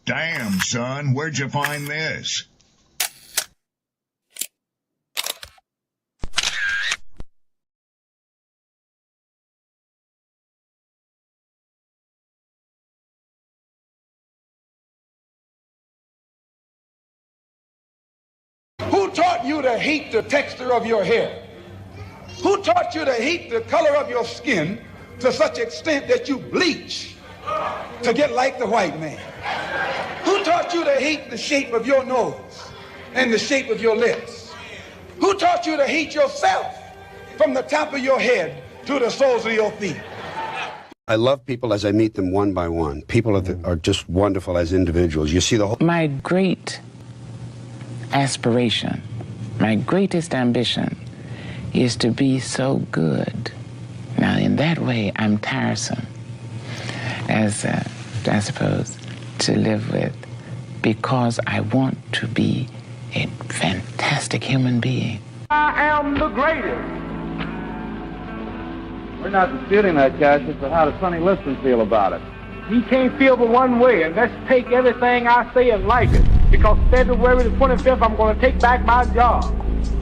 Damn, son, where'd you find this? Who taught you to hate the texture of your hair? Who taught you to hate the color of your skin to such extent that you bleach to get like the white man? Who taught you to hate the shape of your nose and the shape of your lips? Who taught you to hate yourself from the top of your head to the soles of your feet? I love people as I meet them one by one. People are just wonderful as individuals. You see the whole... My great aspiration, my greatest ambition is to be so good. Now, in that way, I'm tiresome, as I suppose, to live with, because I want to be a fantastic human being. I am the greatest. We're not disputing that, Cassius, but how does Sonny Liston feel about it? He can't feel but one way, and let's take everything I say and like it. Because February the 25th, I'm going to take back my job.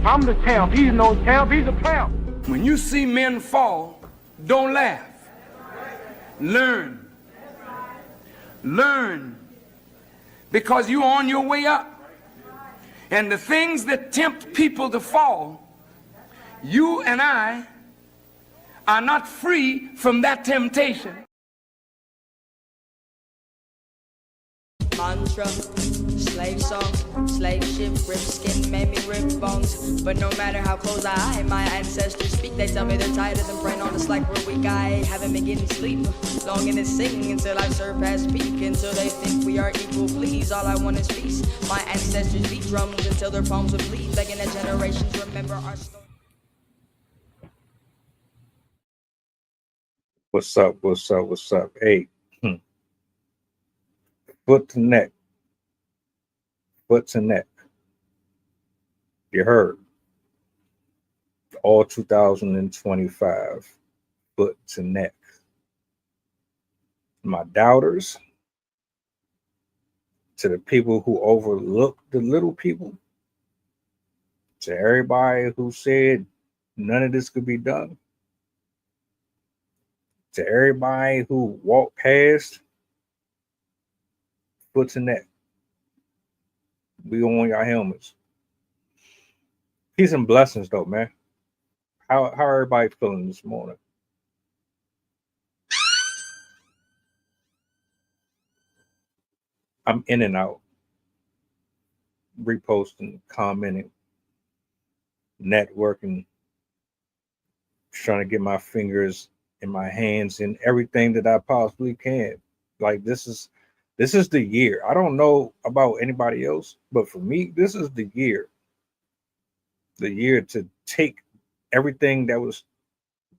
I'm the champ. He's no champ. He's a tramp. When you see men fall, don't laugh. Learn. Learn. Because you're on your way up. And the things that tempt people to fall, you and I are not free from that temptation. Mantra, slave song, slave ship, rip skin, made me rip bones. But no matter how close I, my ancestors speak, they tell me they're tired of them praying on us like we're weak. I haven't been getting sleep, longing to sing until I surpass peak, until they think we are equal. Please, all I want is peace. My ancestors beat drums until their palms would bleed, begging that generations remember our story. What's up? What's up? What's up? Hey. Foot to neck. Foot to neck. You heard. All 2025. Foot to neck. My doubters. To the people who overlook the little people. To everybody who said none of this could be done. To everybody who walked past. Foot to neck. We on your helmets. Peace and blessings, though, man. How everybody feeling this morning? I'm in and out, reposting, commenting, networking, trying to get my fingers in my hands in everything that I possibly can. Like this is the year. I don't know about anybody else, but for me, this is the year. The year to take everything that was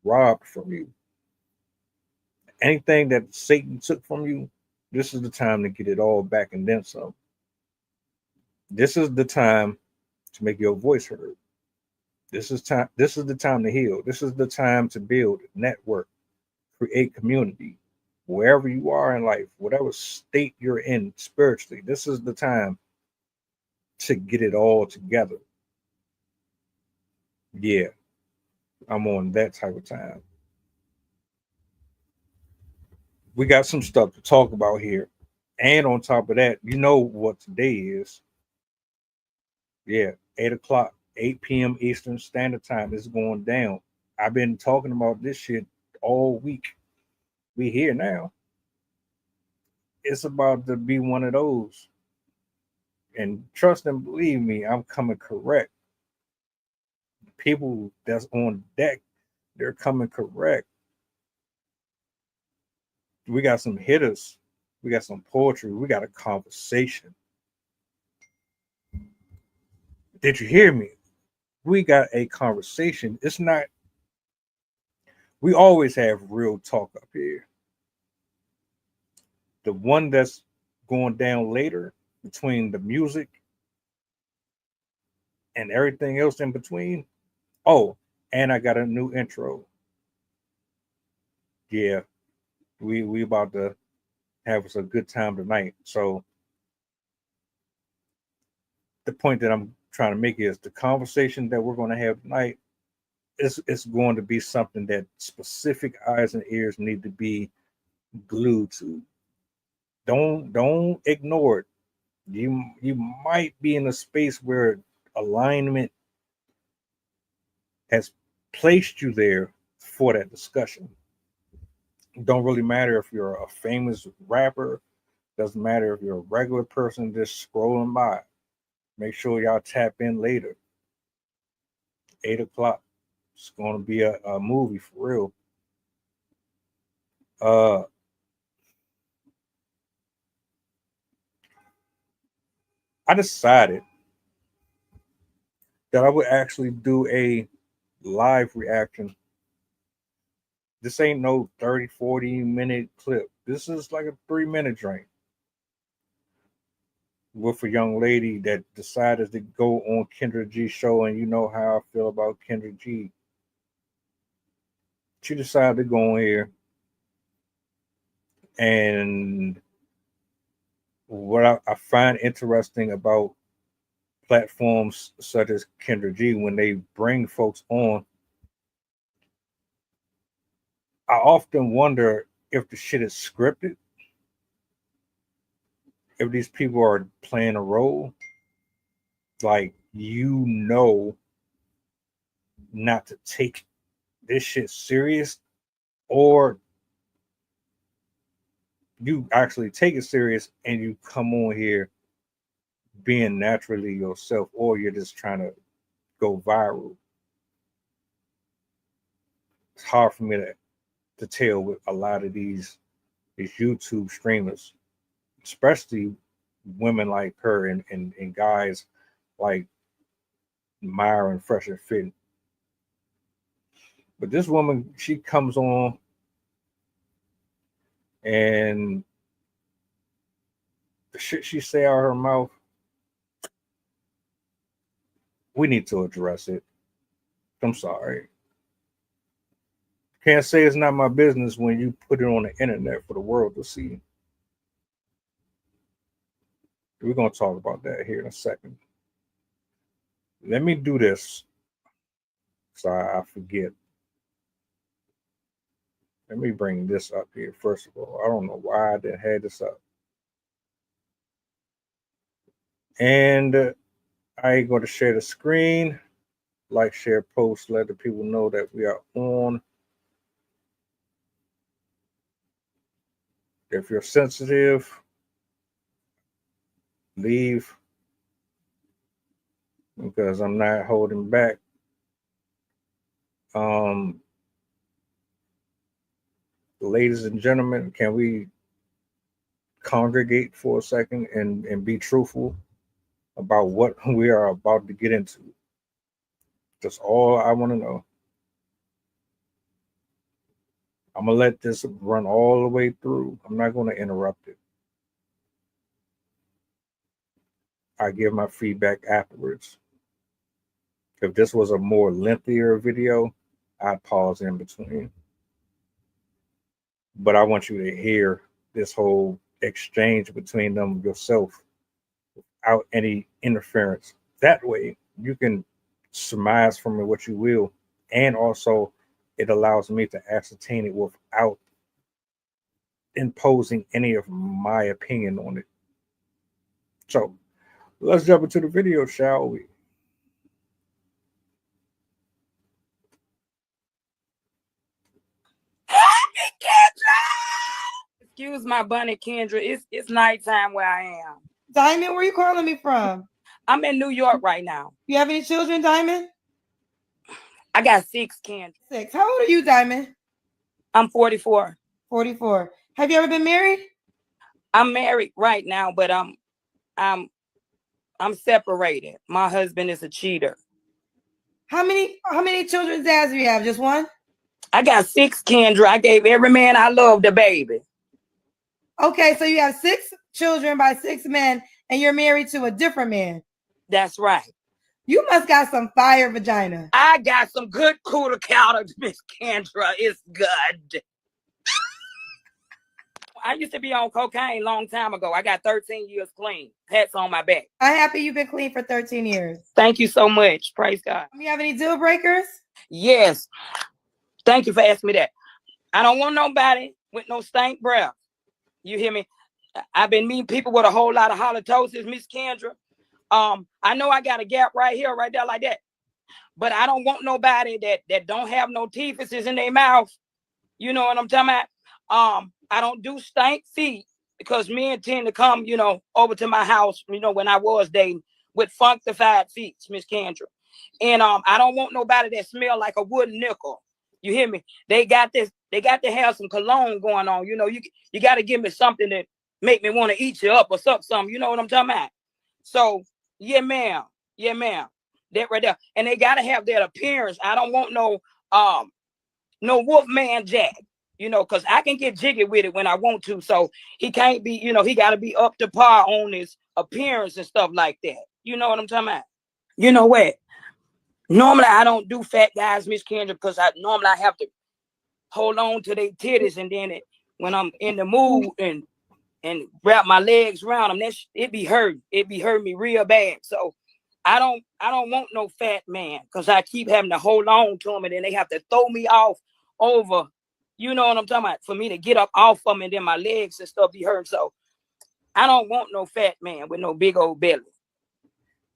robbed from you. Anything that Satan took from you, this is the time to get it all back and then some. This is the time to make your voice heard. This is the time to heal. This is the time to build, network, create community. Wherever you are in life, whatever state you're in spiritually, this is the time to get it all together. Yeah, I'm on that type of time. We got some stuff to talk about here. And on top of that, you know what today is. Yeah, 8 o'clock, 8 p.m. Eastern Standard Time is going down. I've been talking about this shit all week. We here now. It's about to be one of those. And trust and believe me, I'm coming correct. People that's on deck, they're coming correct. We got some hitters. We got some poetry. We got a conversation. Did you hear me? We got a conversation. It's not, we always have real talk up here. The one that's going down later between the music and everything else in between. Oh, and I got a new intro. Yeah, we about to have us a good time tonight. So the point that I'm trying to make is the conversation that we're going to have tonight is going to be something that specific eyes and ears need to be glued to. Don't ignore it. You might be in a space where alignment has placed you there for that discussion. It don't really matter if you're a famous rapper. Doesn't matter if you're a regular person just scrolling by. Make sure y'all tap in later. 8 o'clock. It's going to be a movie for real. I decided that I would actually do a live reaction. This ain't no 30, 40-minute clip. This is like a 3-minute drink with a young lady that decided to go on Kendra G's show, and you know how I feel about Kendra G. She decided to go on here, and what I find interesting about platforms such as Kendra G, when they bring folks on, I often wonder if the shit is scripted, if these people are playing a role, like, you know, not to take this shit serious, or you actually take it serious and you come on here being naturally yourself, or you're just trying to go viral. It's hard for me to tell with a lot of these YouTube streamers, especially women like her and guys like Myron Fresh and Fit. But this woman, she comes on and the shit she say out of her mouth, we need to address it. I'm sorry. Can't say it's not my business when you put it on the internet for the world to see. We're going to talk about that here in a second. Let me do this so I forget. Let me bring this up here first of all. I don't know why I didn't have this up. And I ain't going to share the screen. Like, share, post, let the people know that we are on. If you're sensitive, leave, because I'm not holding back. Ladies and gentlemen, can we congregate for a second and be truthful about what we are about to get into? That's all I want to know. I'm going to let this run all the way through. I'm not going to interrupt it. I give my feedback afterwards. If this was a more lengthier video, I'd pause in between. But I want you to hear this whole exchange between them yourself without any interference. That way, you can surmise from it what you will. And also, it allows me to ascertain it without imposing any of my opinion on it. So, let's jump into the video, shall we? Excuse my bunny, Kendra. It's nighttime where I am. Diamond, where you calling me from? I'm in New York right now. You have any children, Diamond? I got 6, Kendra. 6. How old are you, Diamond? I'm 44. 44. Have you ever been married? I'm married right now, but I'm separated. My husband is a cheater. How many children's dads do you have? Just one? I got 6, Kendra. I gave every man I loved a baby. Okay, so you have 6 children by 6 men, and you're married to a different man. That's right. You must got some fire vagina. I got some good cooler counter, Miss Kendra. It's good. I used to be on cocaine a long time ago. I got 13 years clean. Pats on my back. I'm happy you've been clean for 13 years. Thank you so much. Praise God. You have any deal breakers? Yes. Thank you for asking me that. I don't want nobody with no stank breath. You hear me? I've been meeting people with a whole lot of halitosis, Miss Kendra. I know I got a gap right here, right there, like that. But I don't want nobody that don't have no teeth in their mouth. You know what I'm talking about? I don't do stank feet because men tend to come, over to my house, when I was dating with funkified feet, Miss Kendra. And I don't want nobody that smell like a wooden nickel. You hear me? They got to have some cologne going on. You got to give me something that make me want to eat you up or something. You know what I'm talking about? So, yeah, ma'am. Yeah, ma'am. That right there. And they got to have that appearance. I don't want no Wolfman Jack, because I can get jiggy with it when I want to. So he can't be, he got to be up to par on his appearance and stuff like that. You know what I'm talking about? You know what? Normally I don't do fat guys, Miss Kendra, because I have to hold on to their titties, and then when I'm in the mood and wrap my legs around them, it be hurting. It be hurting me real bad. So I don't want no fat man, because I keep having to hold on to them, and then they have to throw me off over. You know what I'm talking about? For me to get up off of them, and then my legs and stuff be hurting. So I don't want no fat man with no big old belly.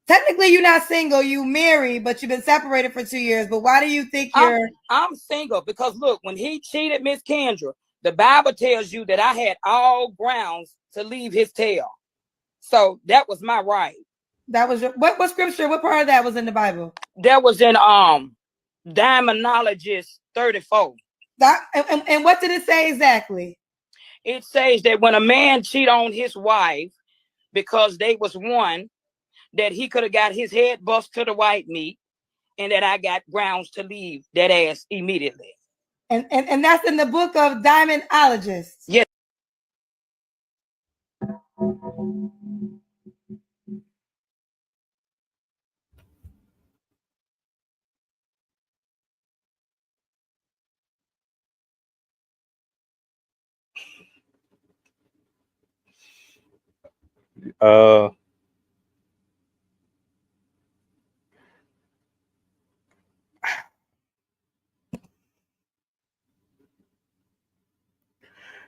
Technically, you're not single. You married, but you've been separated for 2 years. But why do you think you're... I'm single because, look, when he cheated Miss Kendra, the Bible tells you that I had all grounds to leave his tail. So that was my right. That was what scripture? What part of that was in the Bible? That was in Demonologist 34. And what did it say exactly? It says that when a man cheat on his wife because they was one, that he could have got his head bust to the white meat, and that I got grounds to leave that ass immediately. And that's in the book of Demonologist. Yes.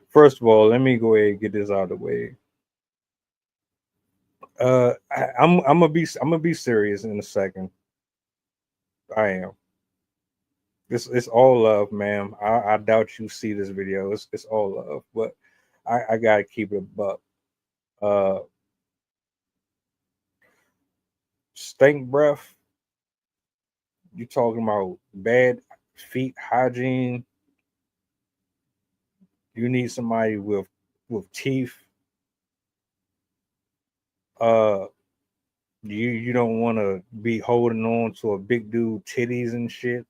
First of all, let me go ahead and get this out of the way. I'm gonna be serious in a second. I am. It's all love, ma'am. I doubt you see this video. It's all love, but I gotta keep it a buck. Stink breath. You talking about bad feet hygiene? You need somebody with teeth. You don't want to be holding on to a big dude titties and shit.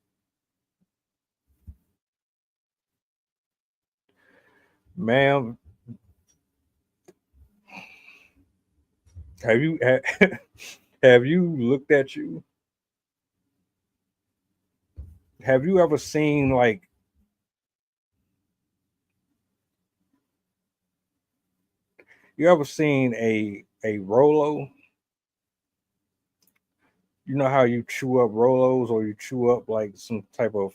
Ma'am, have you looked at you? Have you ever seen like a Rolo? You know how you chew up Rolos, or you chew up like some type of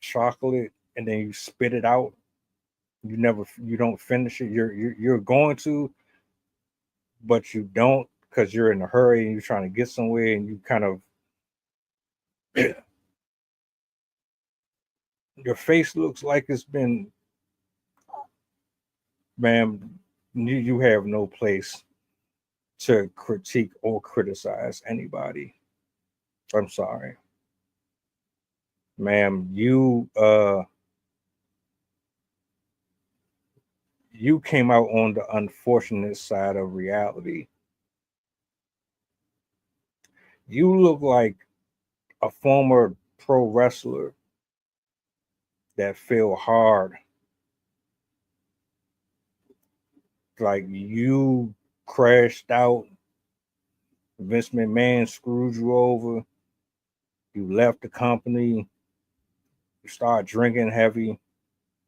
chocolate and then you spit it out? You don't finish it. You're going to, but you don't, because you're in a hurry and you're trying to get somewhere, and you kind of your face looks like it's been, ma'am, you have no place to critique or criticize anybody. I'm sorry. Ma'am, you came out on the unfortunate side of reality. You look like a former pro wrestler that fell hard. Like you crashed out. Vince McMahon screwed you over. You left the company. You started drinking heavy.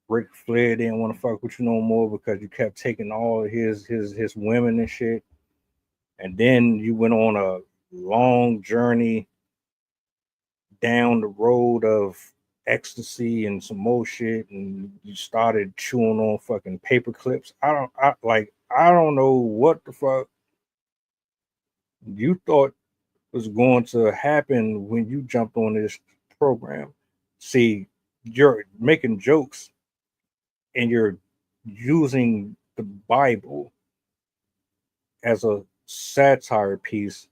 Ric Flair didn't want to fuck with you no more because you kept taking all of his women and shit. And then you went on a long journey down the road of ecstasy and some more shit, and you started chewing on fucking paper clips. I don't know what the fuck you thought was going to happen when you jumped on this program. See, you're making jokes and you're using the Bible as a satire piece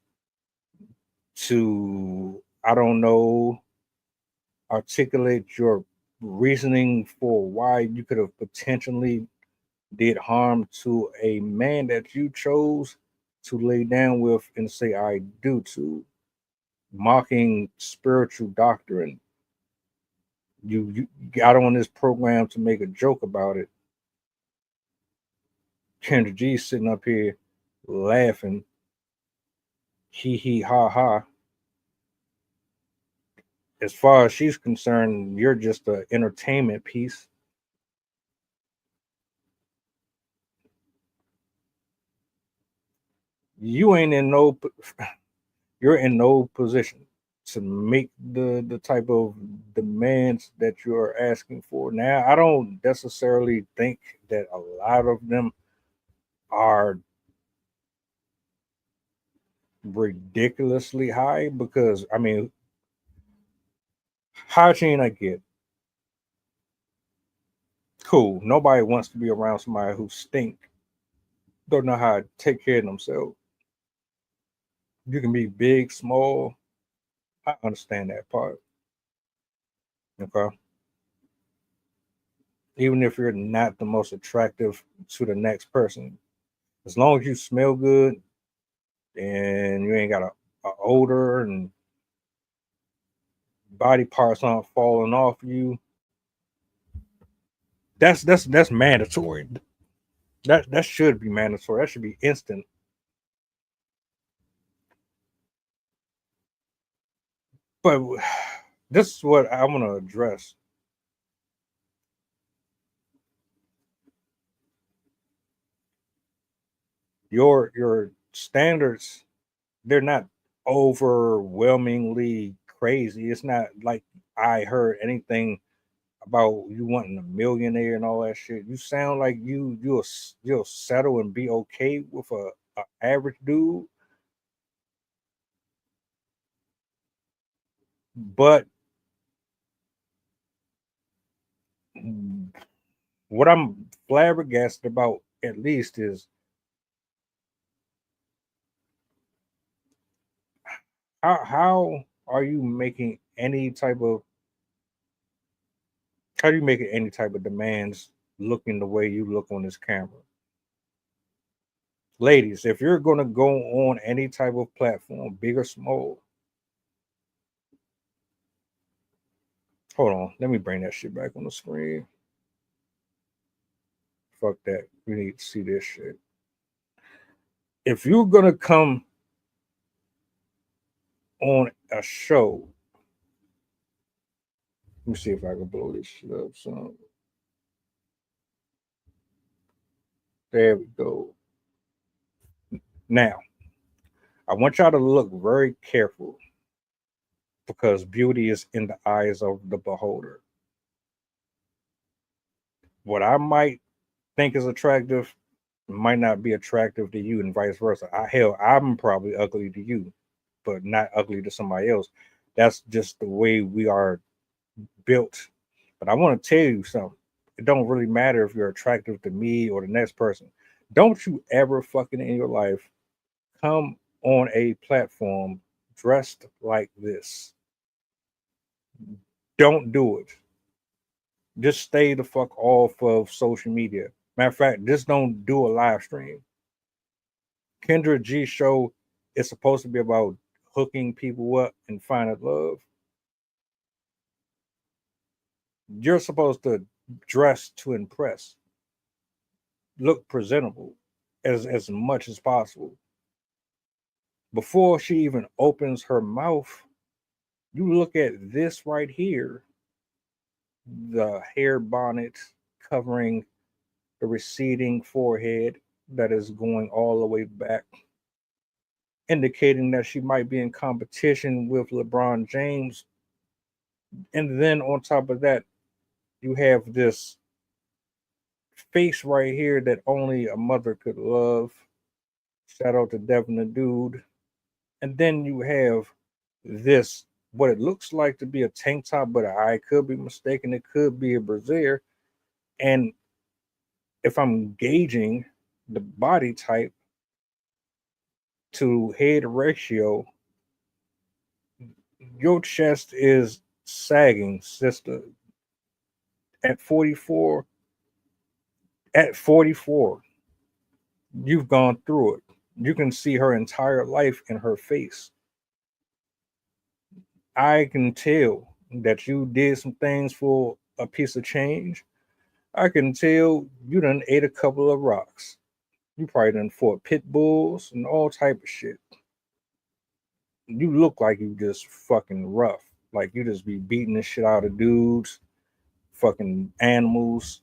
to, I don't know, articulate your reasoning for why you could have potentially did harm to a man that you chose to lay down with and say I do to, mocking spiritual doctrine. You got on this program to make a joke about it. Kendra G sitting up here laughing, he ha ha. As far as she's concerned, you're just an entertainment piece. You ain't in no, you're in no position to make the type of demands that you're asking for. Now, I don't necessarily think that a lot of them are ridiculously high, because I mean, hygiene I get. Cool. Nobody wants to be around somebody who stink, don't know how to take care of themselves. You can be big, small. I understand that part. Okay. Even if you're not the most attractive to the next person, as long as you smell good and you ain't got a odor and body parts aren't falling off you, that's mandatory. That should be mandatory. That should be instant. But this is what I want to address. Your standards, they're not overwhelmingly crazy. It's not like I heard anything about you wanting a millionaire and all that shit. You sound like you'll settle and be okay with a average dude. But what I'm flabbergasted about, at least, is how are you making any type of how are you making any type of demands looking the way you look on this camera? Ladies, if you're gonna go on any type of platform, big or small, hold on, let me bring that shit back on the screen. Fuck that. We need to see this shit. If you're gonna come on a show, let me see if I can blow this shit up. So there we go. Now, I want y'all to look very careful, because beauty is in the eyes of the beholder. What I might think is attractive might not be attractive to you, and vice versa. Hell, I'm probably ugly to you, but not ugly to somebody else. That's just the way we are built. But I want to tell you something. It don't really matter if you're attractive to me or the next person. Don't you ever fucking in your life come on a platform dressed like this. Don't do it. Just stay the fuck off of social media. Matter of fact, just don't do a live stream. Kendra G show is supposed to be about hooking people up and finding love. You're supposed to dress to impress, look presentable as much as possible. Before she even opens her mouth, you look at this right here, the hair bonnet, covering the receding forehead that is going all the way back, indicating that she might be in competition with LeBron James. And then on top of that, you have this face right here that only a mother could love. Shout out to Devin the Dude. And then you have this, what it looks like to be a tank top, but I could be mistaken. It could be a brassiere. And if I'm gauging the body type to head ratio, your chest is sagging, sister. At 44, you've gone through it. You can see her entire life in her face. I can tell that you did some things for a piece of change. I can tell you done ate a couple of rocks. You probably done fought pit bulls and all type of shit. You look like you just fucking rough. Like you just be beating the shit out of dudes, fucking animals,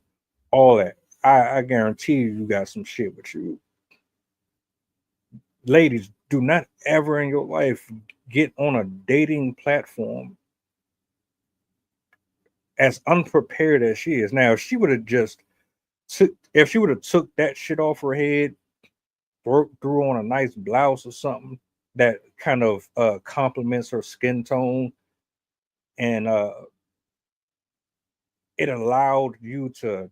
all that. I guarantee you got some shit with you. Ladies, do not ever in your life get on a dating platform as unprepared as she is. Now, if she would have took that shit off her head, threw on a nice blouse or something that kind of complements her skin tone, and it allowed you to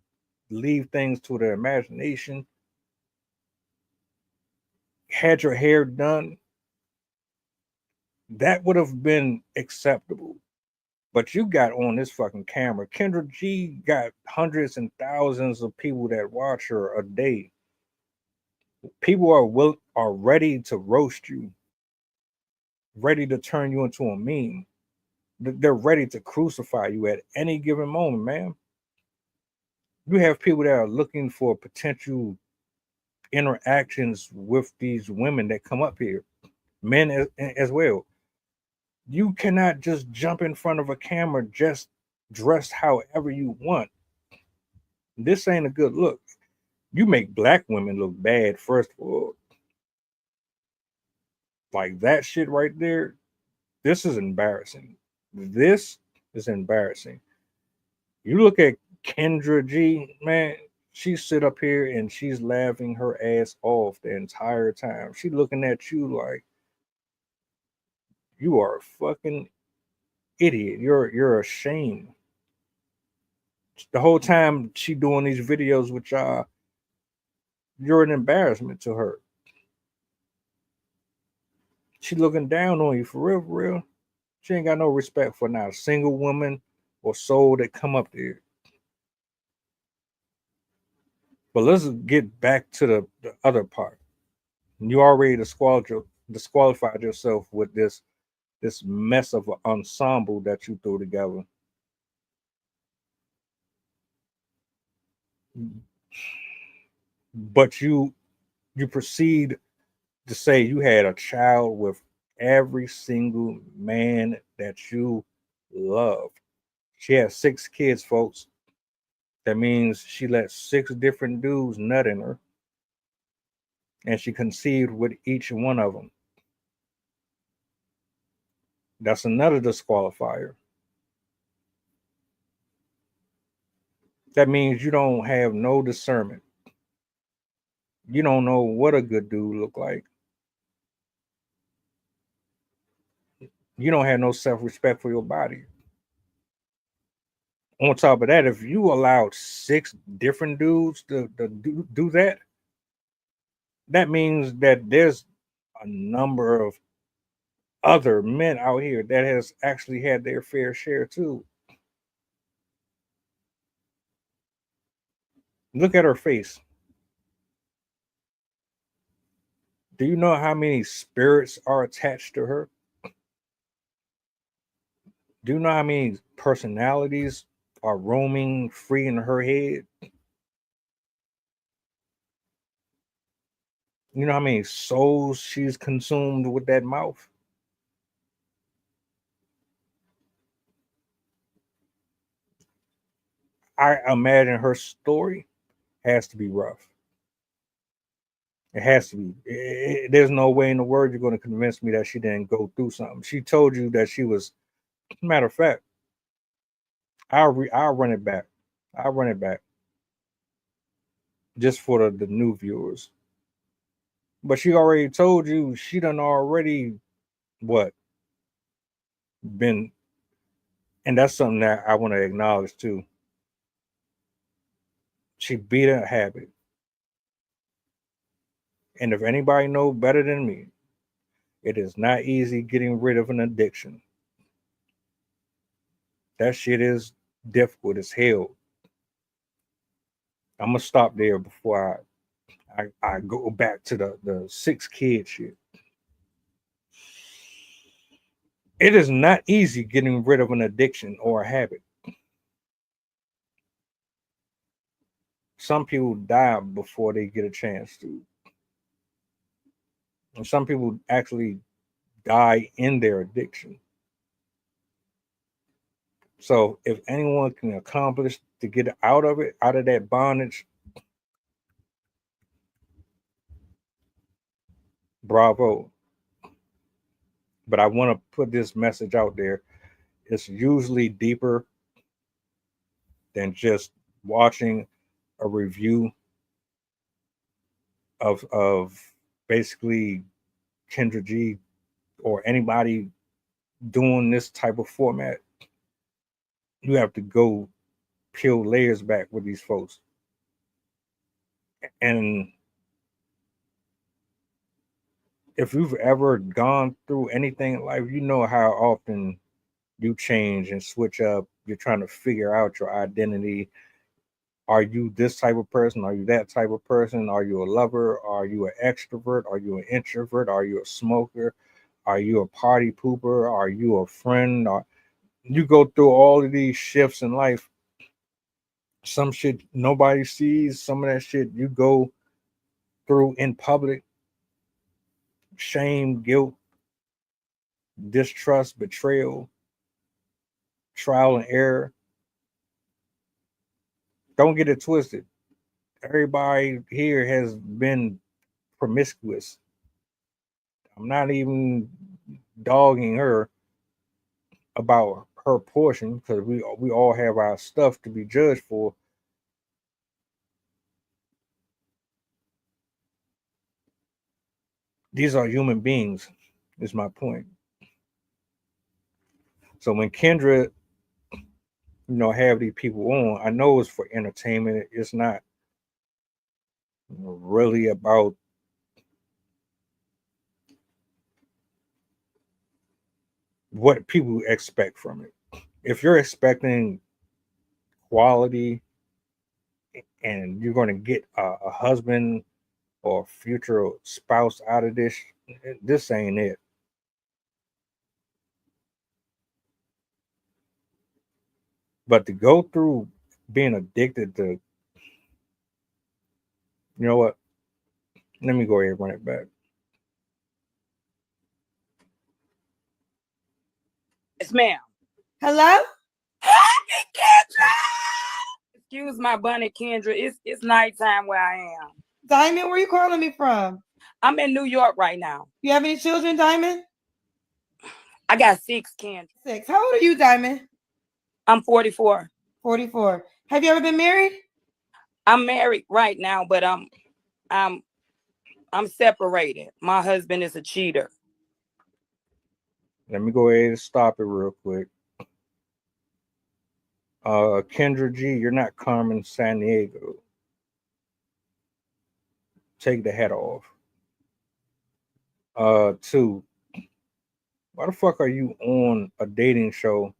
leave things to their imagination, had your hair done, that would have been acceptable. But you got on this fucking camera. Kendra G got hundreds and thousands of people that watch her a day. People are ready to roast you, ready to turn you into a meme. They're ready to crucify you at any given moment, man. You have people that are looking for potential interactions with these women that come up here, men as well. You cannot just jump in front of a camera just dressed however you want. This ain't a good look. You make black women look bad, first of all. Like that shit right there, this is embarrassing. This is embarrassing. You look at Kendra G, man, she sit up here and she's laughing her ass off the entire time. She looking at you like you are a fucking idiot. You're a shame. The whole time she doing these videos with y'all, you're an embarrassment to her. She looking down on you for real, for real. She ain't got no respect for not a single woman or soul that come up there. But let's get back to the other part. You already disqualified yourself with this mess of an ensemble that you threw together. But you proceed to say you had a child with every single man that you loved. She had 6 kids, folks. That means she let 6 different dudes nut in her. And she conceived with each one of them. That's another disqualifier. That means you don't have no discernment. You don't know what a good dude look like. You don't have no self-respect for your body. On top of that, if you allowed 6 different dudes to do that, that means that there's a number of other men out here that has actually had their fair share too. Look at her face. Do you know how many spirits are attached to her? Do you know how many personalities are roaming free in her head? You know how many souls she's consumed with that mouth? I imagine her story has to be rough. It has to be. There's no way in the world you're going to convince me that she didn't go through something. She told you that she was. Matter of fact, I'll run it back. I'll run it back just for the new viewers. But she already told you she done already what been, and that's something that I want to acknowledge too. She beat a habit, and if anybody knows better than me, it is not easy getting rid of an addiction. That shit is difficult as hell. I'm gonna stop there before I go back to the 6 kid shit. It is not easy getting rid of an addiction or a habit. Some people die before they get a chance to. And some people actually die in their addiction. So if anyone can accomplish to get out of it, out of that bondage, bravo. But I want to put this message out there. It's usually deeper than just watching a review of basically Kendra G or anybody doing this type of format. You have to go peel layers back with these folks. And if you've ever gone through anything in life, you know how often you change and switch up. You're trying to figure out your identity. Are you this type of person? Are you that type of person? Are you a lover? Are you an extrovert? Are you an introvert? Are you a smoker? Are you a party pooper? Are you a friend? You go through all of these shifts in life. Some shit nobody sees. Some of that shit you go through in public. Shame, guilt, distrust, betrayal, trial and error. Don't get it twisted. Everybody here has been promiscuous. I'm not even dogging her about her portion because we all have our stuff to be judged for. These are human beings, is my point. So when Kendra, have these people on, I know it's for entertainment. It's not really about what people expect from it. If you're expecting quality and you're going to get a husband or future spouse out of this ain't it. But to go through being addicted to, you know what? Let me go ahead and run it back. Yes, ma'am. Hello? Hey, Kendra! Excuse my bunny, Kendra. It's nighttime where I am. Diamond, where you calling me from? I'm in New York right now. You have any children, Diamond? I got 6, Kendra. 6. How old are you, Diamond? I'm 44. 44. Have you ever been married? I'm married right now, but I'm separated. My husband is a cheater. Let me go ahead and stop it real quick. Kendra G, you're not Carmen Sandiego. Take the hat off. 2, why the fuck are you on a dating show?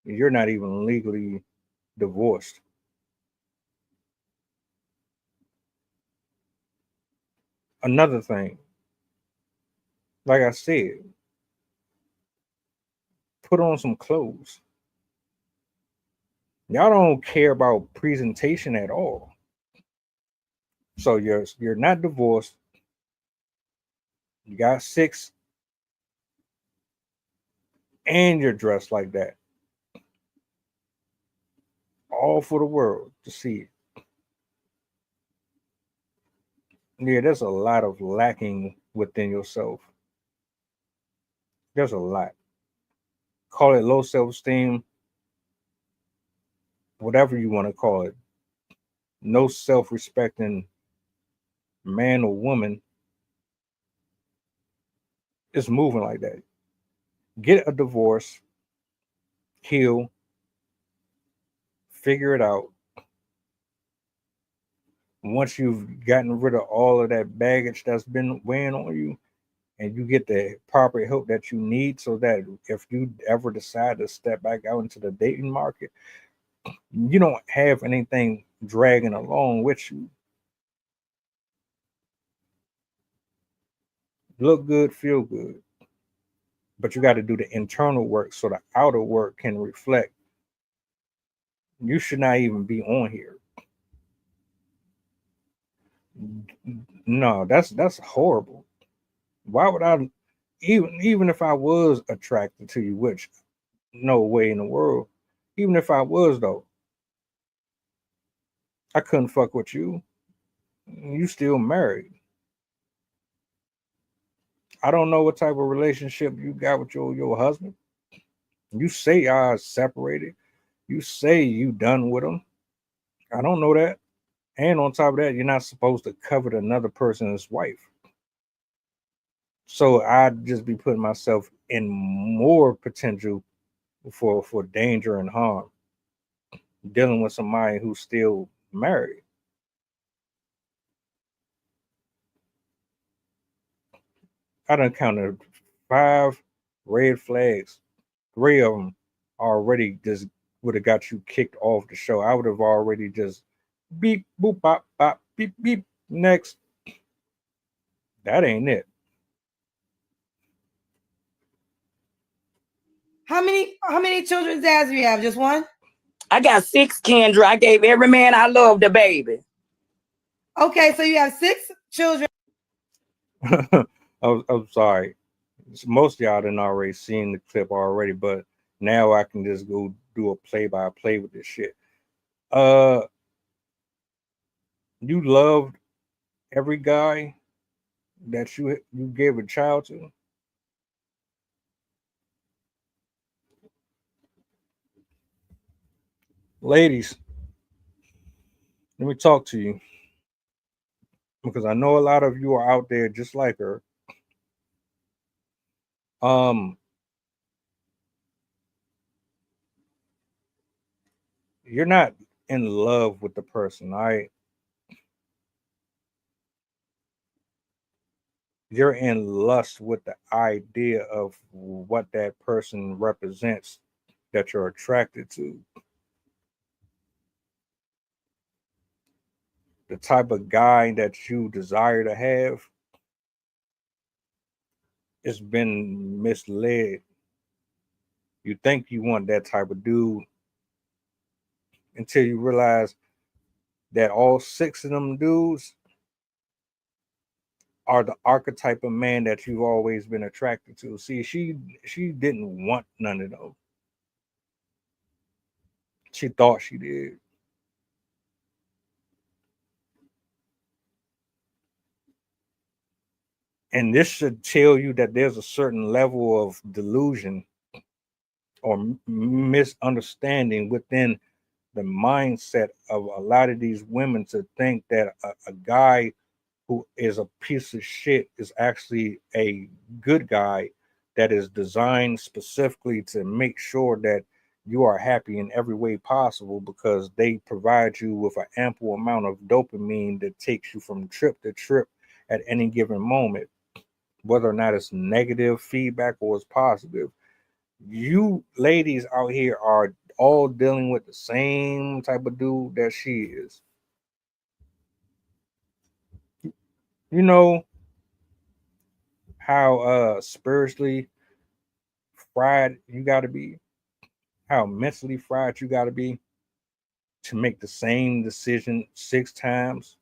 You're not even legally divorced. Another thing, like I said, put on some clothes. Y'all don't care about presentation at all. So you're not divorced. You got 6, and you're dressed like that. all for the world to see it. Yeah, there's a lot of lacking within yourself. There's a lot. Call it low self-esteem, whatever you want to call it. No self-respecting man or woman is moving like that. Get a divorce, heal, figure it out. Once you've gotten rid of all of that baggage that's been weighing on you, and you get the proper help that you need, so that if you ever decide to step back out into the dating market, you don't have anything dragging along with you. Look good, feel good. But you got to do the internal work so the outer work can reflect. You should not even be on here. No, that's horrible. Why would I, even if I was attracted to you, which no way in the world, even if I was though, I couldn't fuck with you. You still married. I don't know what type of relationship you got with your husband. You say y'all separated. You say you done with him. I don't know that. And on top of that, you're not supposed to covet another person's wife. So I'd just be putting myself in more potential for danger and harm, dealing with somebody who's still married. I done counted 5 red flags. 3 of them already just would have got you kicked off the show. I would have already just beep, boop, bop, bop, beep, beep. Next. That ain't it. How many children's dads do you have? Just one? I got 6, Kendra. I gave every man I loved a baby. Okay, so you have 6 children. I'm sorry. Most of y'all done already seen the clip already, but now I can just go do a play-by-play with this shit. You loved every guy that you gave a child to? Ladies, let me talk to you, because I know a lot of you are out there just like her. You're not in love with the person, all right? You're in lust with the idea of what that person represents that you're attracted to. The type of guy that you desire to have has been misled. You think you want that type of dude until you realize that all 6 of them dudes are the archetype of man that you've always been attracted to. See, she didn't want none of them. She thought she did. And this should tell you that there's a certain level of delusion or misunderstanding within the mindset of a lot of these women to think that a guy who is a piece of shit is actually a good guy that is designed specifically to make sure that you are happy in every way possible, because they provide you with an ample amount of dopamine that takes you from trip to trip at any given moment, whether or not it's negative feedback or it's positive. You ladies out here are all dealing with the same type of dude that she is. You know how spiritually fried you got to be, how mentally fried you got to be to make the same decision 6 times.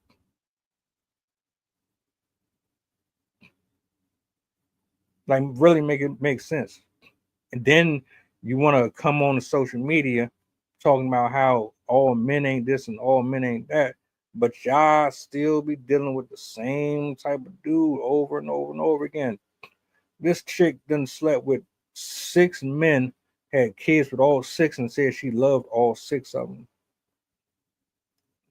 Like, really make it make sense. And then you want to come on to social media talking about how all men ain't this and all men ain't that, but y'all still be dealing with the same type of dude over and over and over again. This chick done slept with 6 men, had kids with all 6, and said she loved all 6 of them.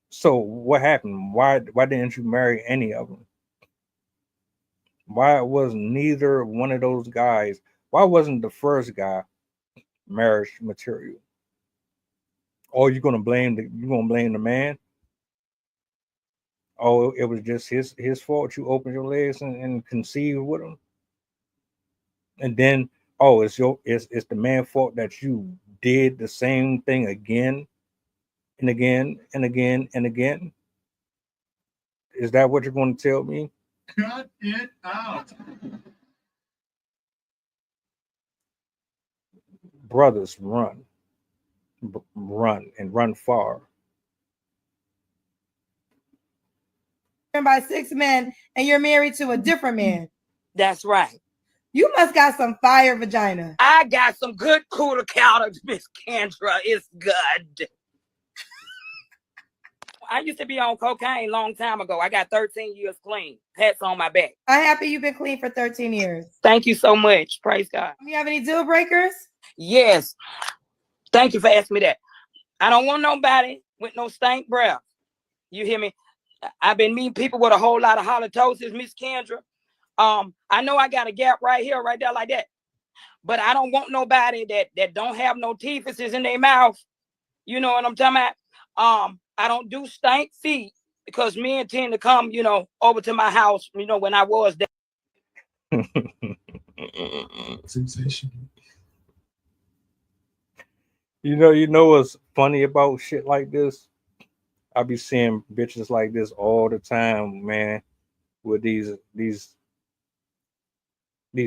So what happened? Why didn't you marry any of them? Why was neither one of those guys? Why wasn't the first guy marriage material? Or you gonna blame the man? Oh, it was just his fault. You opened your legs and conceived with him, and then it's the man's fault that you did the same thing again and again and again and again. Is that what you're going to tell me? Cut it out. Brothers, run and run far. By 6 men and you're married to a different man. That's right. You must got some fire vagina. I got some good cooler counters, Miss Kendra. It's good. I used to be on cocaine a long time ago. I got 13 years clean. Pats on my back. I'm happy you've been clean for 13 years. Thank you so much. Praise God. You have any deal breakers? Yes. Thank you for asking me that. I don't want nobody with no stank breath. You hear me? I've been meeting people with a whole lot of halitosis, Miss Kendra. I know I got a gap right here, right there, like that. But I don't want nobody that don't have no teeth in their mouth. You know what I'm talking about? I don't do stank feet because men tend to come, over to my house, when I was there. Sensation. You know what's funny about shit like this? I be seeing bitches like this all the time, man, with these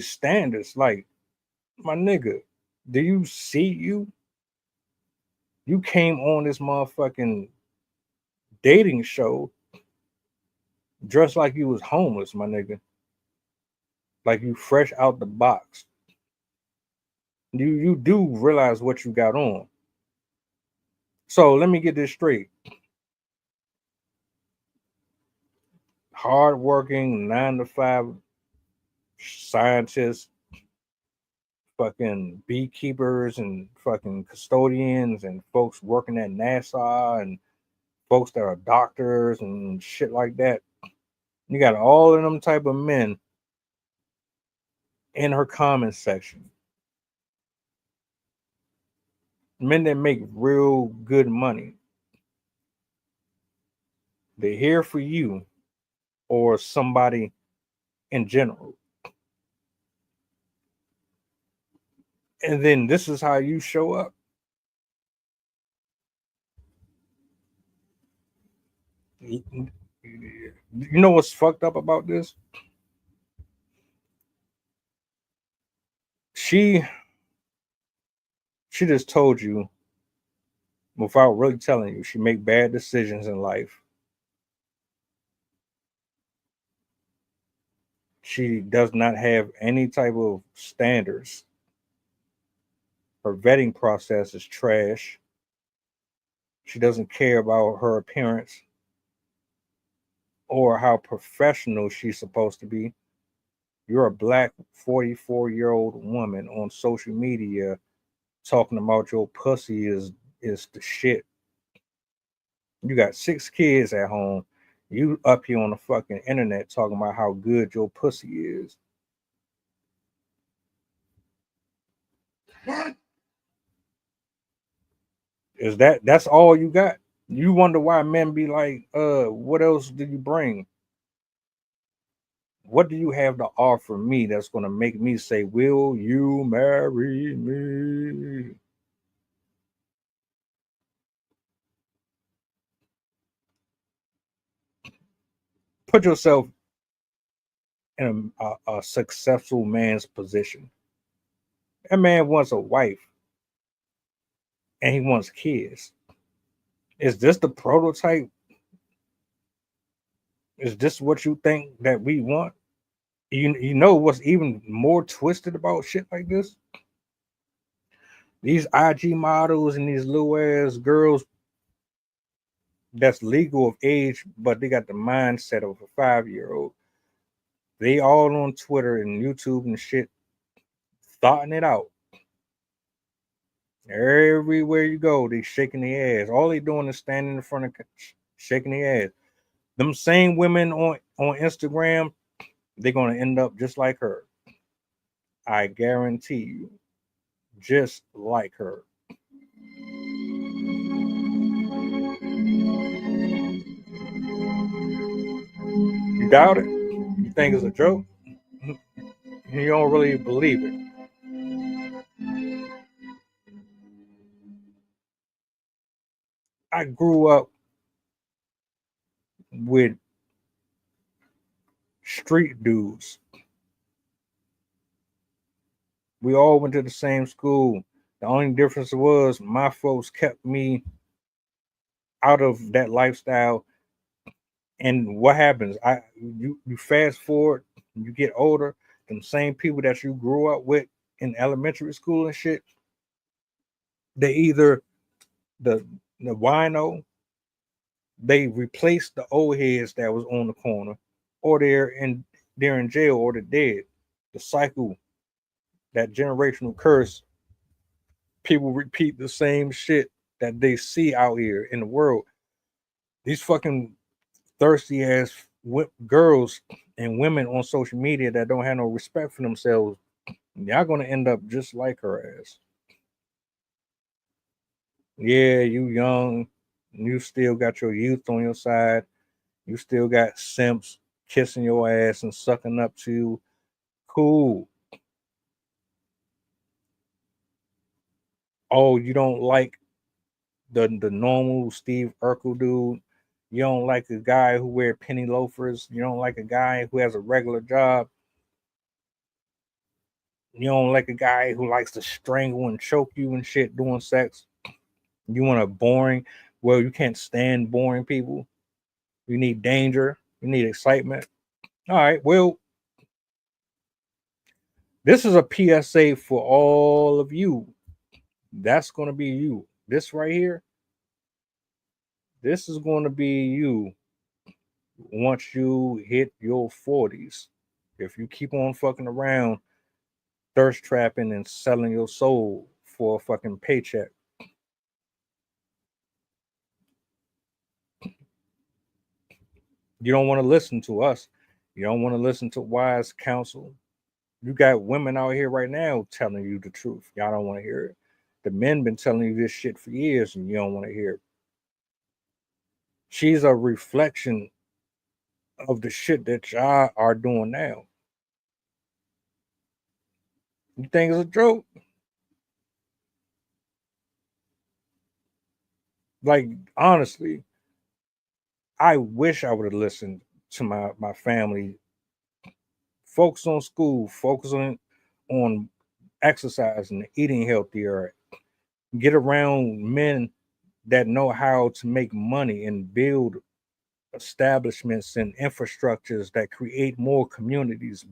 standards. Like, my nigga, do you see you? You came on this motherfucking dating show dressed like you was homeless, my nigga. Like you fresh out the box. You do realize what you got on. So let me get this straight. Hardworking 9-to-5 scientists, fucking beekeepers and fucking custodians and folks working at NASA and folks that are doctors and shit like that. You got all of them type of men in her comment section. Men that make real good money. They're here for you or somebody in general. And then this is how you show up. You know what's fucked up about this? She just told you, without really telling you, she make bad decisions in life. She does not have any type of standards. Her vetting process is trash. She doesn't care about her appearance or how professional she's supposed to be. You're a black 44-year-old woman on social media talking about your pussy is the shit. You got 6 kids at home. You up here on the fucking internet talking about how good your pussy is. What? Is that's all you got? You wonder why men be like, what else do you bring? What do you have to offer me that's gonna make me say, will you marry me? Put yourself in a successful man's position. That man wants a wife and he wants kids. Is this the prototype? Is this what you think that we want? You know what's even more twisted about shit like this? These IG models and these little ass girls that's legal of age, but they got the mindset of a 5-year-old. They all on Twitter and YouTube and shit, thoughting it out. Everywhere you go, they shaking their ass. All they doing is standing in front of shaking their ass. Them same women on Instagram, they're gonna end up just like her. I guarantee you, just like her. You doubt it? You think it's a joke? You don't really believe it. I grew up with street dudes. We all went to the same school. The only difference was my folks kept me out of that lifestyle. And what happens? You fast forward, you get older, them same people that you grew up with in elementary school and shit, they either the wino, they replaced the old heads that was on the corner, or they're in jail or they're dead. The cycle, that generational curse, people repeat the same shit that they see out here in the world. These fucking thirsty ass girls and women on social media that don't have no respect for themselves, y'all gonna end up just like her ass. Yeah, you young, you still got your youth on your side, you still got simps kissing your ass and sucking up to you. Cool. Oh, you don't like the normal Steve Urkel dude? You don't like a guy who wear penny loafers? You don't like a guy who has a regular job? You don't like a guy who likes to strangle and choke you and shit doing sex? You want a boring? Well, you can't stand boring people. You need danger. You need excitement. All right. Well, this is a PSA for all of you. That's going to be you. This right here, this is going to be you once you hit your 40s. If you keep on fucking around, thirst trapping and selling your soul for a fucking paycheck. You don't want to listen to us. You don't want to listen to wise counsel. You got women out here right now telling you the truth. Y'all don't want to hear it. The men been telling you this shit for years and you don't want to hear it. She's a reflection of the shit that y'all are doing now. You think it's a joke? Like, honestly, I wish I would have listened to my family. Focus on school, focus on exercising, eating healthier, get around men that know how to make money and build establishments and infrastructures that create more communities.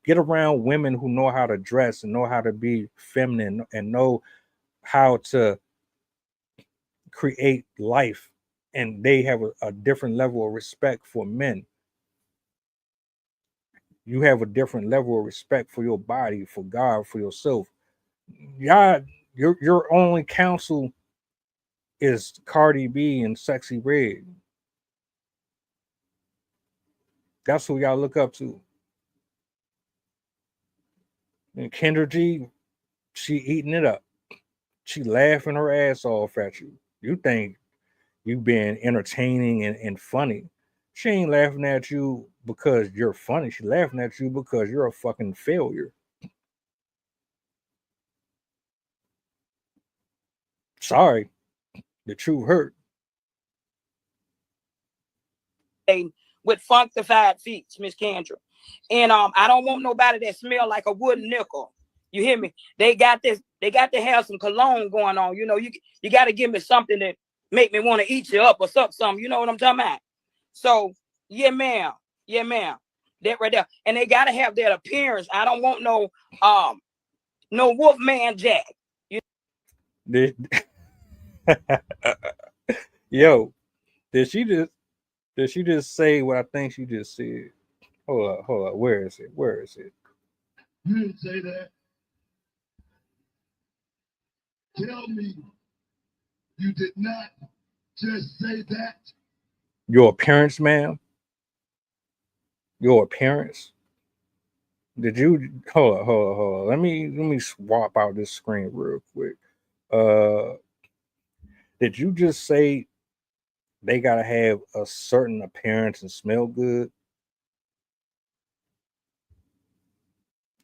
Get around women who know how to dress and know how to be feminine and know how to create life, and they have a different level of respect for men. You have a different level of respect for your body, for God, for yourself. Y'all, your only counsel is Cardi B and Sexy Red. That's who y'all look up to. And Kendra G, she eating it up. She laughing her ass off at you. You think you being entertaining and funny. She ain't laughing at you because you're funny. She laughing at you because you're a fucking failure. Sorry, the truth hurt. With funkified feet, Miss Kendra. And I don't want nobody that smell like a wooden nickel. You hear me? They got to have some cologne going on. You know, you got to give me something that make me want to eat you up or something. You know what I'm talking about? So, yeah, ma'am. Yeah, ma'am. That right there. And they got to have that appearance. I don't want no Wolfman Jack. Did yo, did she just say what I think she just said? Hold up. Where is it? You didn't say that. Tell me you did not just say that. Your appearance, ma'am. Your appearance. Did you hold on. Let me swap out this screen real quick. Did you just say they gotta have a certain appearance and smell good?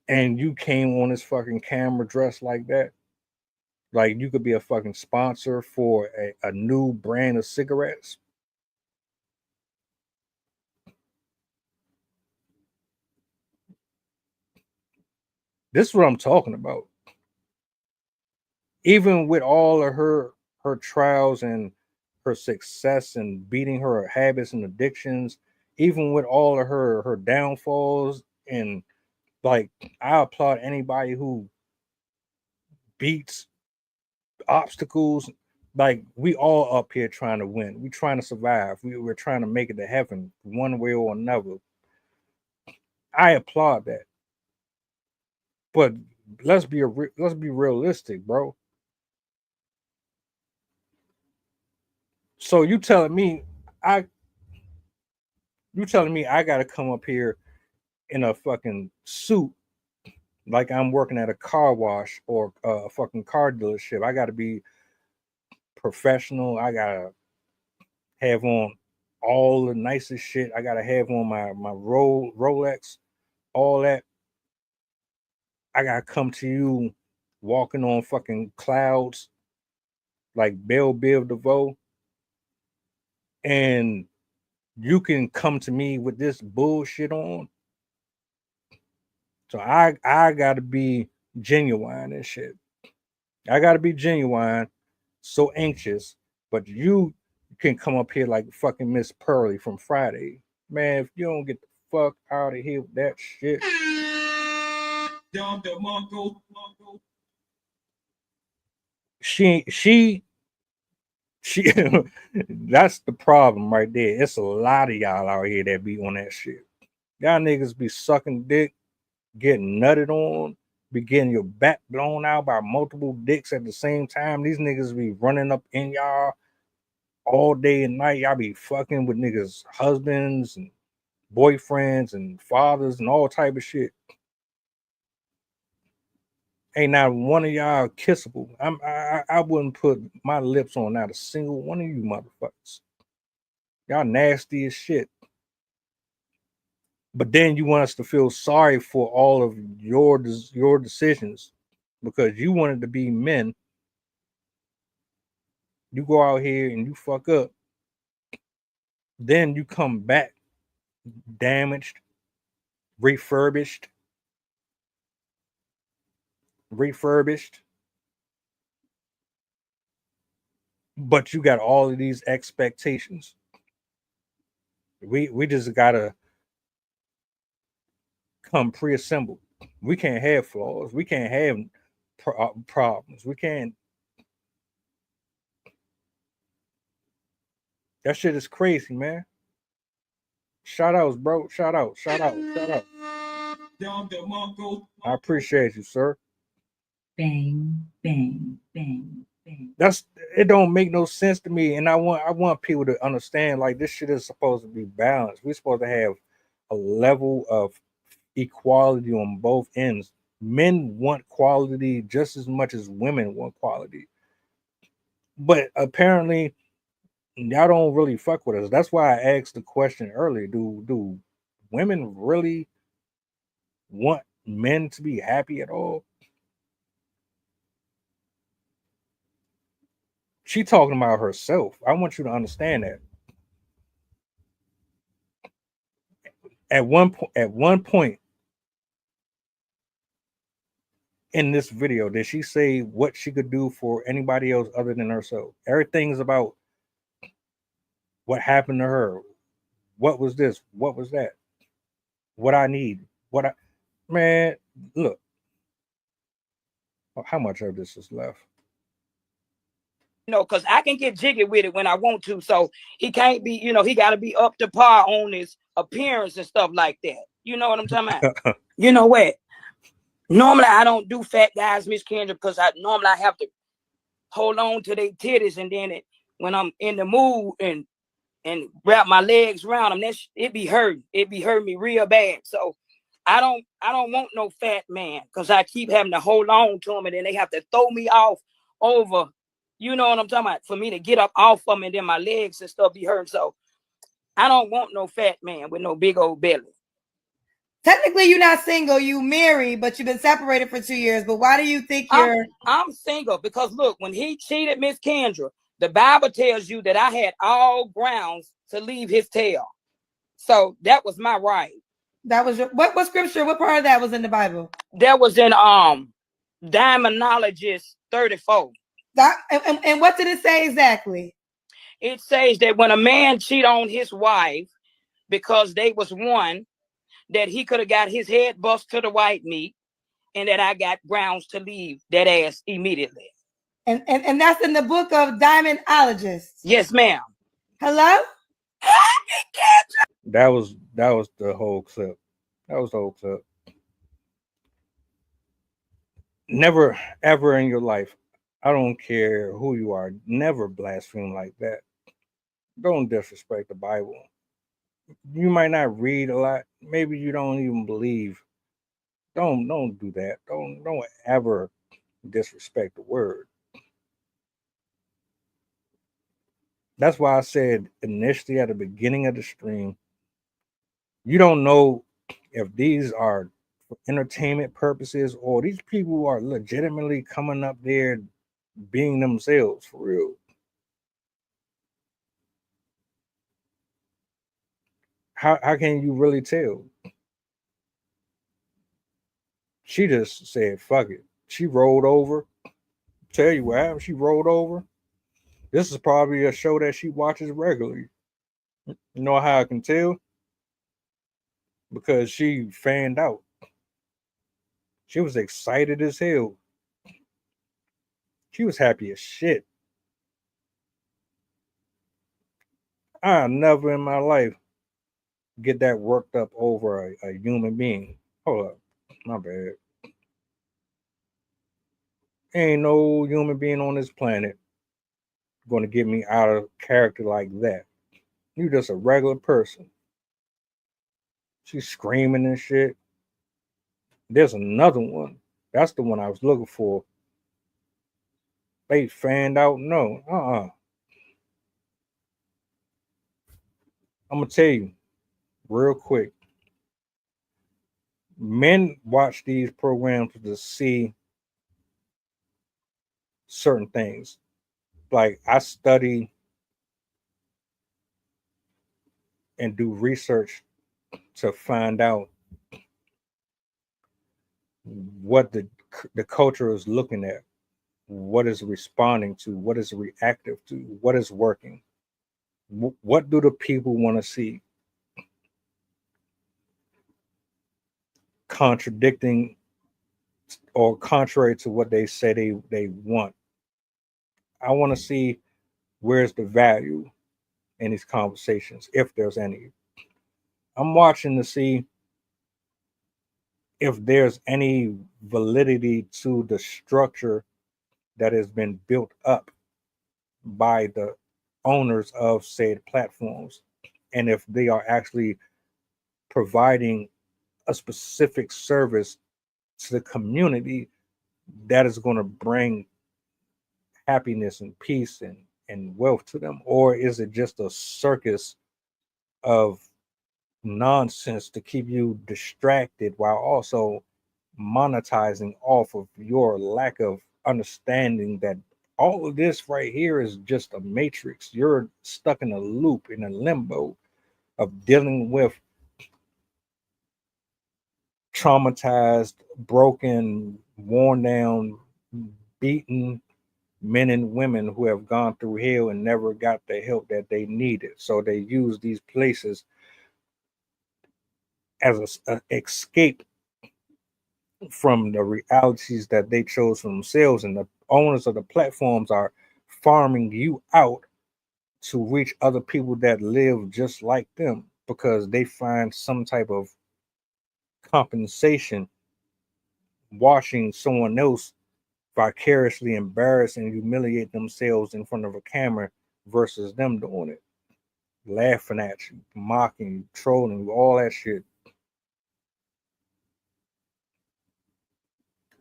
And you came on this fucking camera dressed like that? Like you could be a fucking sponsor for a new brand of cigarettes? This is what I'm talking about. Even with all of her trials and her success and beating her habits and addictions, even with all of her downfalls, and like I applaud anybody who beats obstacles. Like we all up here trying to win. We trying to survive. We're trying to make it to heaven one way or another. I applaud that. But let's be realistic, bro. So you telling me I gotta come up here in a fucking suit like I'm working at a car wash or a fucking car dealership. I gotta be professional. I gotta have on all the nicest shit. I gotta have on my Rolex, all that. I gotta come to you walking on fucking clouds like Belle Biv DeVoe, and you can come to me with this bullshit on. So I gotta be genuine and shit. I gotta be genuine, so anxious, but you can come up here like fucking Miss Pearly from Friday. Man, if you don't get the fuck out of here with that shit. She that's the problem right there. It's a lot of y'all out here that be on that shit. Y'all niggas be sucking dick, getting nutted on, be getting your back blown out by multiple dicks at the same time. These niggas be running up in y'all all day and night. Y'all be fucking with niggas' husbands and boyfriends and fathers and all type of shit. Ain't not one of y'all kissable. I wouldn't put my lips on not a single one of you motherfuckers. Y'all nasty as shit. But then you want us to feel sorry for all of your decisions because you wanted to be men. You go out here and you fuck up. Then you come back damaged, refurbished, but you got all of these expectations. We just gotta come pre-assembled. We can't have flaws. We can't have problems. We can't. That shit is crazy, man. Shout outs, bro. Shout out. I appreciate you, sir. Bang, bang, bang, bang. It don't make no sense to me. And I want people to understand like this shit is supposed to be balanced. We're supposed to have a level of equality on both ends. Men want quality just as much as women want quality. But apparently y'all don't really fuck with us. That's why I asked the question earlier. Do women really want men to be happy at all? She talking about herself. I want you to understand that. At one point in this video, did she say what she could do for anybody else other than herself? Everything's about what happened to her. What was this? What was that? What I need. Man, look. How much of this is left? Because I can get jiggy with it when I want to. So he can't be, he got to be up to par on his appearance and stuff like that. You know what I'm talking about? You know what? Normally I don't do fat guys, Miss Kendra, because I have to hold on to their titties, and then when I'm in the mood and wrap my legs around them, it be hurting. It be hurting me real bad. So I don't want no fat man, because I keep having to hold on to them, and then they have to throw me off over. You know what I'm talking about? For me to get up off them, and then my legs and stuff be hurting. So I don't want no fat man with no big old belly. Technically, you're not single. You married, but you've been separated for 2 years. But why do you think you're? I'm single because look, when he cheated Miss Kendra, the Bible tells you that I had all grounds to leave his tail. So that was my right. That was your what scripture? What part of that was in the Bible? That was in Demonologist 34. And what did it say exactly? It says that when a man cheat on his wife because they was one, that he could have got his head bust to the white meat, and that I got grounds to leave that ass immediately. And that's in the book of Demonologist. Yes, ma'am. Hello? That was the whole clip. That was the whole clip. Never ever in your life, I don't care who you are, never blaspheme like that. Don't disrespect the Bible. You might not read a lot. Maybe you don't even believe. Don't do that. Don't ever disrespect the word. That's why I said initially at the beginning of the stream, you don't know if these are for entertainment purposes or these people are legitimately coming up there being themselves for real. How can you really tell? She just said, fuck it. She rolled over. Tell you what happened. She rolled over. This is probably a show that she watches regularly. You know how I can tell? Because she fanned out. She was excited as hell. She was happy as shit. I never in my life get that worked up over a human being. Hold up. My bad. Ain't no human being on this planet going to get me out of character like that. You just a regular person. She's screaming and shit. There's another one. That's the one I was looking for. They fanned out. No. I'm going to tell you real quick. Men watch these programs to see certain things. Like I study and do research to find out what the culture is looking at, what is responding to, what is reactive to, what is working. What do the people want to see? Contradicting or contrary to what they say they want. I want to see where's the value in these conversations, if there's any. I'm watching to see if there's any validity to the structure that has been built up by the owners of said platforms, and if they are actually providing a specific service to the community that is going to bring happiness and peace and wealth to them, or is it just a circus of nonsense to keep you distracted while also monetizing off of your lack of understanding that all of this right here is just a matrix. You're stuck in a loop, in a limbo of dealing with traumatized, broken, worn down, beaten men and women who have gone through hell and never got the help that they needed. So they use these places as an escape from the realities that they chose for themselves. And the owners of the platforms are farming you out to reach other people that live just like them because they find some type of compensation watching someone else vicariously embarrass and humiliate themselves in front of a camera versus them doing it, laughing at you, mocking you, trolling you, all that shit.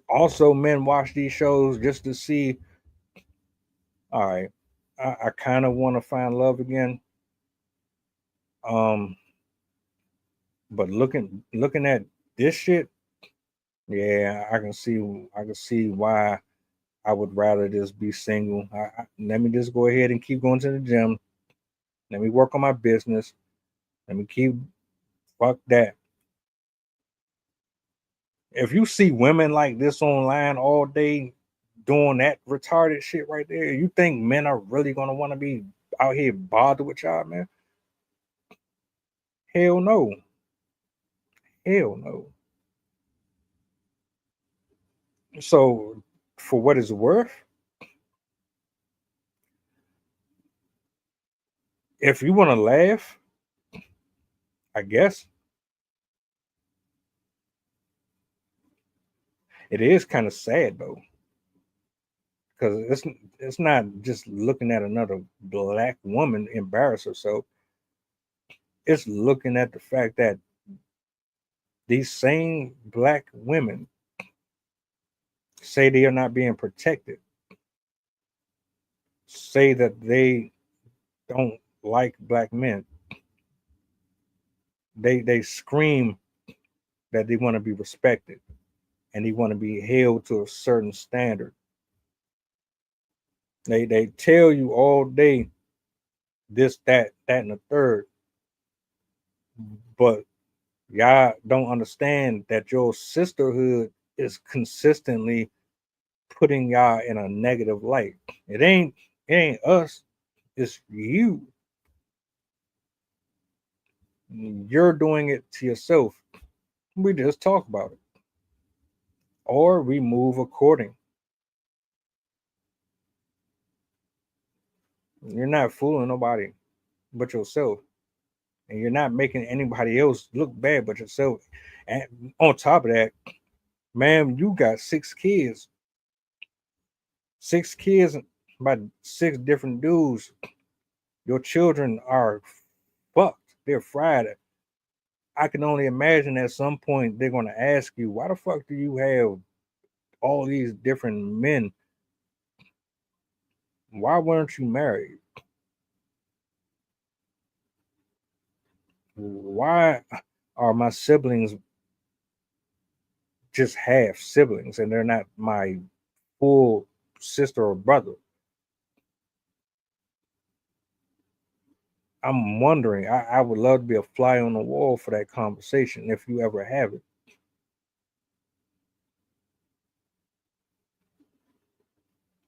Also, men watch these shows just to see, all right, I kind of want to find love again. But looking at this shit, yeah, I can see why I would rather just be single. Let me just go ahead and keep going to the gym. Let me work on my business. Let me keep fuck that. If you see women like this online all day doing that retarded shit right there, you think men are really gonna want to be out here bothered with y'all, man? Hell no. Hell no. So, for what it's worth, if you want to laugh, I guess it is kind of sad though, because it's not just looking at another black woman embarrass herself. It's looking at the fact that these same black women say they are not being protected, say that they don't like black men. They scream that they want to be respected and they want to be held to a certain standard. They tell you all day this, that, and the third, but y'all don't understand that your sisterhood is consistently putting y'all in a negative light. It ain't us, it's you. You're doing it to yourself. We just talk about it. Or we move according. You're not fooling nobody but yourself. And you're not making anybody else look bad but yourself. And on top of that, man, you got 6 kids. 6 kids by 6 different dudes. Your children are fucked. They're fried. I can only imagine at some point they're going to ask you, why the fuck do you have all these different men? Why weren't you married? Why are my siblings just half siblings and they're not my full sister or brother? I'm wondering. I would love to be a fly on the wall for that conversation if you ever have it.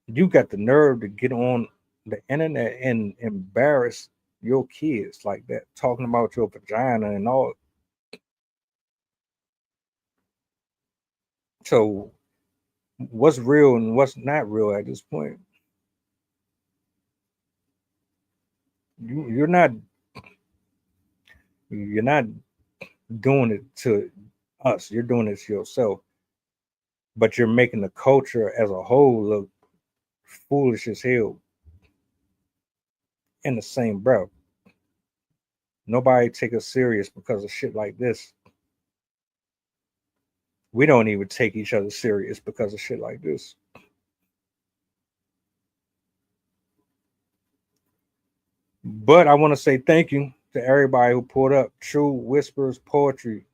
You got the nerve to get on the internet and embarrass your kids like that, talking about your vagina and all. So, what's real and what's not real at this point? You're not doing it to us. You're doing it to yourself. But you're making the culture as a whole look foolish as hell in the same breath. Nobody take us serious because of shit like this. We don't even take each other serious because of shit like this. But I want to say thank you to everybody who pulled up True Whispers Poetry.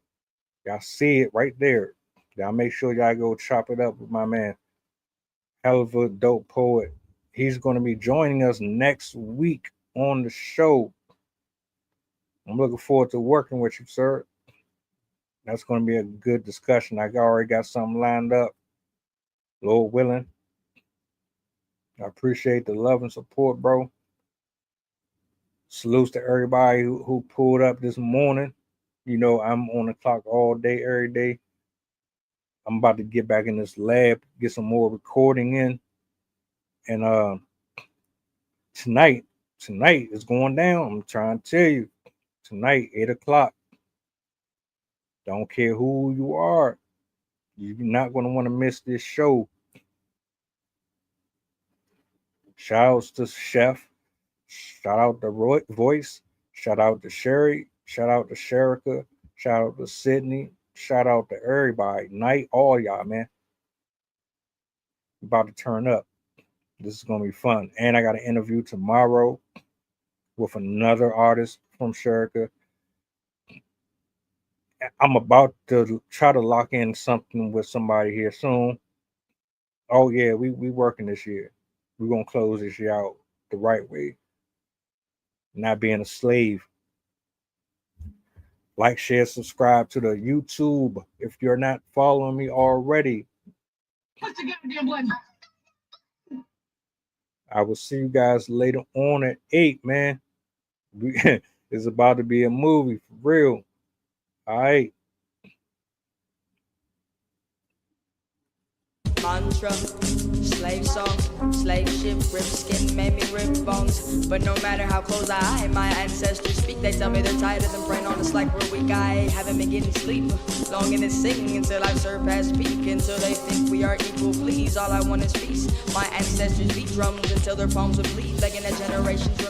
Y'all see it right there. Y'all make sure y'all go chop it up with my man. Hell of a dope poet. He's going to be joining us next week on the show. I'm looking forward to working with you, sir. That's going to be a good discussion. I already got something lined up. Lord willing. I appreciate the love and support, bro. Salutes to everybody who pulled up this morning. You know, I'm on the clock all day, every day. I'm about to get back in this lab, get some more recording in. And tonight is going down. I'm trying to tell you. Tonight, 8 o'clock. Don't care who you are. You're not going to want to miss this show. Shout outs to Chef. Shout out to Roy Voice. Shout out to Sherry. Shout out to Sherika. Shout out to Sydney. Shout out to everybody. Night, all y'all, man. About to turn up. This is going to be fun. And I got an interview tomorrow with another artist from Sherika. I'm about to try to lock in something with somebody here soon. Oh, yeah, we working this year. We're going to close this year out the right way. Not being a slave. Like, share, subscribe to the YouTube if you're not following me already. Push the goddamn button. I will see you guys later on at 8, man. It's about to be a movie for real. All right. Mantra, slave song, slave ship, rip skin, made me rip bones. But no matter how close I am, my ancestors speak. They tell me they're tired of them praying on us like we're weak. I haven't been getting sleep, longing to sing until I've surpassed peak. Until they think we are equal, please. All I want is peace. My ancestors beat drums until their palms would bleed, begging that generations.